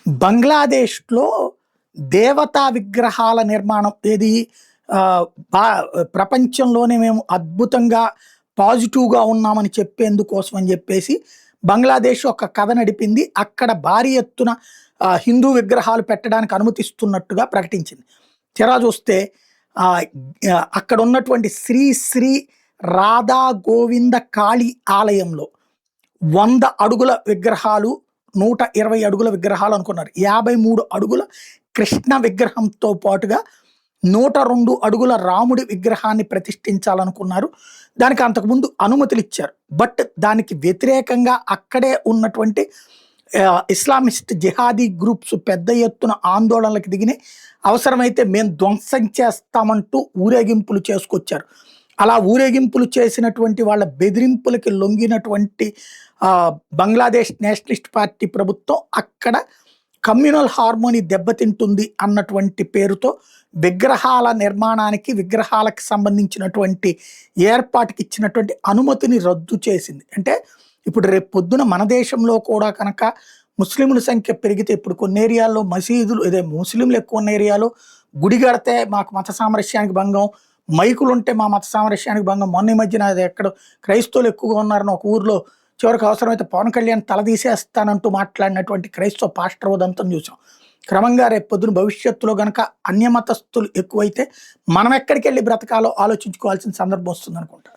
బంగ్లాదేశ్‌లో దేవతా విగ్రహాల నిర్మాణం ఏది ఆహ్, బా ప్రపంచంలోనే మేము అద్భుతంగా పాజిటివ్‌గా ఉన్నామని చెప్పేందుకోసం అని జెప్పేసి బంగ్లాదేశ్ ఒక కథ నడిపింది. అక్కడ భారీ ఎత్తున హిందూ విగ్రహాలు పెట్టడానికి అనుమతిస్తున్నట్టుగా ప్రకటించింది. తీరా చూస్తే ఆహ్, అక్కడున్నటువంటి శ్రీ శ్రీ రాధా గోవింద కాళీ ఆలయంలో 100 అడుగుల విగ్రహాలు, 120 అడుగుల విగ్రహాలు అనుకున్నారు. 53 అడుగుల కృష్ణ విగ్రహంతో పాటుగా 102 అడుగుల రాముడి విగ్రహాన్ని ప్రతిష్ఠించాలనుకున్నారు. దానికి అంతకుముందు అనుమతులిచ్చారు. బట్ దానికి వ్యతిరేకంగా అక్కడే ఉన్నటువంటి ఇస్లామిస్ట్ జిహాదీ గ్రూప్స్ పెద్ద ఎత్తున ఆందోళనలకు దిగినాయి. అవసరమైతే మేము ధ్వంసం చేస్తామంటూ ఊరేగింపులు చేసుకొచ్చారు. అలా ఊరేగింపులు చేసినటువంటి వాళ్ళ బెదిరింపులకి లొంగినటువంటి బంగ్లాదేశ్ నేషనలిస్ట్ పార్టీ ప్రభుత్వం అక్కడ కమ్యూనల్ హార్మోనీ దెబ్బతింటుంది అన్నటువంటి పేరుతో విగ్రహాల నిర్మాణానికి, విగ్రహాలకు సంబంధించినటువంటి ఏర్పాటుకి ఇచ్చినటువంటి అనుమతిని రద్దు చేసింది. అంటే ఇప్పుడు రేపు పొద్దున మన దేశంలో కూడా కనుక ముస్లింల సంఖ్య పెరిగితే ఇప్పుడు కొన్ని ఏరియాల్లో మసీదులు ముస్లింలు ఎక్కువ ఉన్న ఏరియాలో గుడి కడితే మాకు మత సామరస్యానికి భంగం, మైకులుంటే మా మత సామరస్యానికి భంగం. మొన్న ఈ మధ్యన అది ఎక్కడ క్రైస్తవులు ఎక్కువగా ఉన్నారని ఒక ఊర్లో చివరికి అవసరమైతే పవన్ కళ్యాణ్ తల తీసేస్తానంటూ మాట్లాడినటువంటి క్రైస్తవ పాస్టర్ ఉదంతం చూసాం. క్రమంగా రేపు పొద్దున భవిష్యత్తులో గనక అన్యమతస్థులు ఎక్కువైతే మనం ఎక్కడికి వెళ్ళి బ్రతకాలో ఆలోచించుకోవాల్సిన సందర్భం వస్తుంది అనుకుంటా.